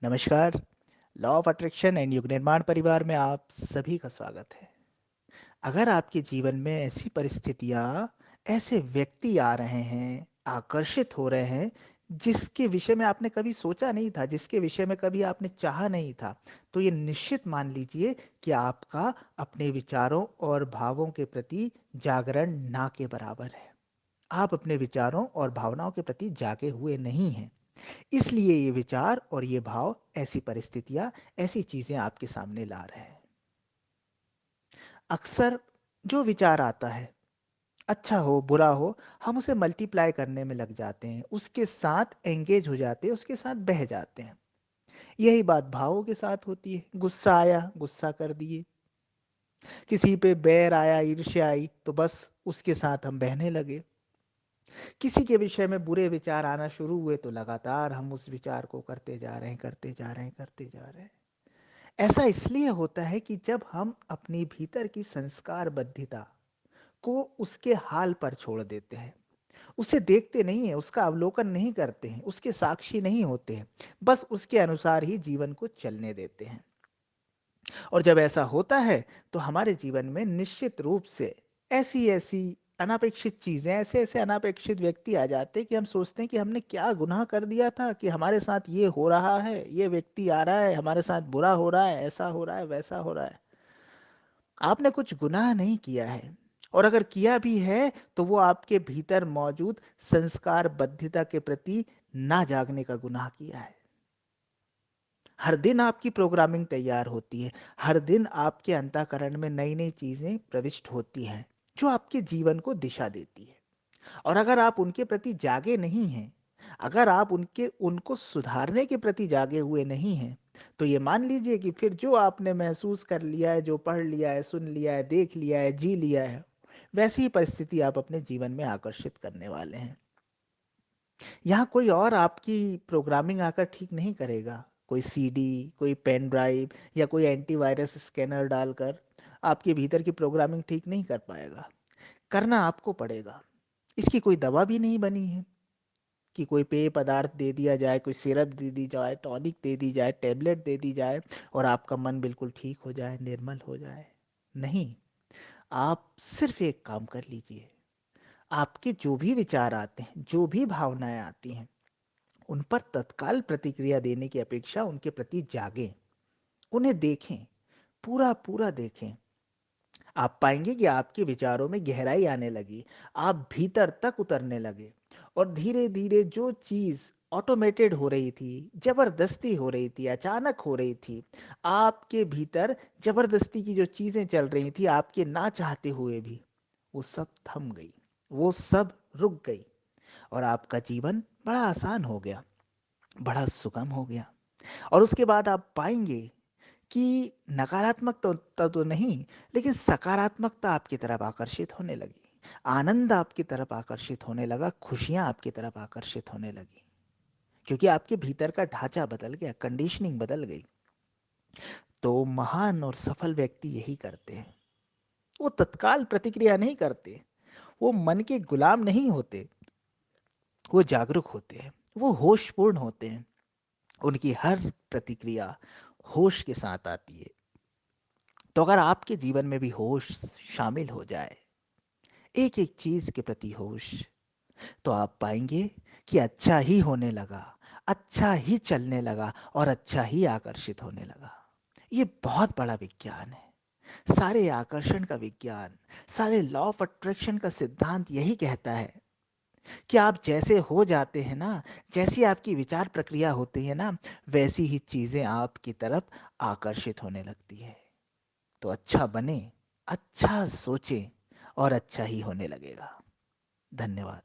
नमस्कार। Law of attraction and युग निर्माण परिवार में आप सभी का स्वागत है। अगर आपके जीवन में ऐसी परिस्थितियाँ, ऐसे व्यक्ति आ रहे हैं, आकर्षित हो रहे हैं, जिसके विषय में आपने कभी सोचा नहीं था, जिसके विषय में कभी आपने चाहा नहीं था, तो ये निश्चित मान लीजिए कि आपका अपने विचारों और भावों के प्रति जागरण ना के बराबर है। आप अपने विचारों और भावनाओं के प्रति जागे हुए नहीं हैं। इसलिए ये विचार और ये भाव, ऐसी परिस्थितियाँ, ऐसी चीज़ें आपके सामने ला रहे हैं। अक्सर जो विचार आता है, अच्छा हो, बुरा हो, हम उसे मल्टीप्लाई करने में लग जाते हैं, उसके साथ एंगेज हो जाते हैं, उसके साथ बह जाते हैं। यही बात भावों के साथ होती है। गुस्सा आया, गुस्सा कर दिए। किसी पे बैर आया, ईर्ष्या आई, तो बस उसके साथ हम बहने लगे। किसी के विषय में बुरे विचार आना शुरू हुए तो लगातार हम उस विचार को करते जा रहे हैं, करते जा रहे हैं, करते जा रहे हैं। ऐसा इसलिए होता है कि जब हम अपनी भीतर की संस्कार बद्धिता को उसके हाल पर छोड़ देते हैं, उसे देखते नहीं है, उसका अवलोकन नहीं करते हैं, उसके साक्षी नहीं होते हैं, बस उसके अनुसार ही जीवन को चलने देते हैं। और जब ऐसा होता है तो हमारे जीवन में निश्चित रूप से ऐसी ऐसी अनापेक्षित चीजें, ऐसे ऐसे अनापेक्षित व्यक्ति आ जाते हैं कि हम सोचते हैं कि हमने क्या गुनाह कर दिया था कि हमारे साथ ये हो रहा है, ये व्यक्ति आ रहा है, हमारे साथ बुरा हो रहा है, ऐसा हो रहा है, वैसा हो रहा है। आपने कुछ गुनाह नहीं किया है, और अगर किया भी है तो वो आपके भीतर मौजूद संस्कार बद्धिता के प्रति ना जागने का गुनाह किया है। हर दिन आपकी प्रोग्रामिंग तैयार होती है, हर दिन आपके अंतःकरण में नई नई चीजें प्रविष्ट होती हैं जो आपके जीवन को दिशा देती है। और अगर आप उनके प्रति जागे नहीं हैं, अगर आप उनको सुधारने के प्रति जागे हुए नहीं हैं, तो ये मान लीजिए कि फिर जो आपने महसूस कर लिया है, जो पढ़ लिया है, सुन लिया है, देख लिया है, जी लिया है, वैसी ही परिस्थिति आप अपने जीवन में आकर्षित करने वाले हैं। यहाँ कोई और आपकी प्रोग्रामिंग आकर ठीक नहीं करेगा। कोई सीडी, कोई पेन ड्राइव या कोई एंटीवायरस स्कैनर डालकर आपके भीतर की प्रोग्रामिंग ठीक नहीं कर पाएगा। करना आपको पड़ेगा। इसकी कोई दवा भी नहीं बनी है कि कोई पेय पदार्थ दे दिया जाए, कोई सिरप दे दी जाए, टॉनिक दे दी जाए, टैबलेट दे दी जाए और आपका मन बिल्कुल ठीक हो जाए, निर्मल हो जाए। नहीं, आप सिर्फ एक काम कर लीजिए। आपके जो भी विचार आते हैं, जो भी भावनाएं आती हैं, उन पर तत्काल प्रतिक्रिया देने की अपेक्षा उनके प्रति जागें, उन्हें देखें, पूरा पूरा देखें। आप पाएंगे कि आपके विचारों में गहराई आने लगी, आप भीतर तक उतरने लगे, और धीरे धीरे जो चीज ऑटोमेटेड हो रही थी, जबरदस्ती हो रही थी, अचानक हो रही थी, आपके भीतर जबरदस्ती की जो चीजें चल रही थी आपके ना चाहते हुए भी, वो सब थम गई, वो सब रुक गई, और आपका जीवन बड़ा आसान हो गया, बड़ा सुगम हो गया। और उसके बाद आप पाएंगे कि नकारात्मकता तो नहीं, लेकिन सकारात्मकता आपकी तरफ आकर्षित होने लगी, आनंद आपकी तरफ आकर्षित होने लगा, खुशियां आपकी तरफ आकर्षित होने लगी, क्योंकि आपके भीतर का ढांचा बदल गया, कंडीशनिंग बदल गई। तो महान और सफल व्यक्ति यही करते हैं। वो तत्काल प्रतिक्रिया नहीं करते, वो मन के गुलाम नहीं होते, वो जागरूक होते हैं, वो होशपूर्ण होते हैं। उनकी हर प्रतिक्रिया होश के साथ आती है। तो अगर आपके जीवन में भी होश शामिल हो जाए, एक एक चीज के प्रति होश, तो आप पाएंगे कि अच्छा ही होने लगा, अच्छा ही चलने लगा और अच्छा ही आकर्षित होने लगा। ये बहुत बड़ा विज्ञान है। सारे आकर्षण का विज्ञान, सारे लॉ ऑफ अट्रैक्शन का सिद्धांत यही कहता है कि आप जैसे हो जाते हैं ना, जैसी आपकी विचार प्रक्रिया होती है ना, वैसी ही चीजें आपकी तरफ आकर्षित होने लगती है। तो अच्छा बने, अच्छा सोचें, और अच्छा ही होने लगेगा। धन्यवाद।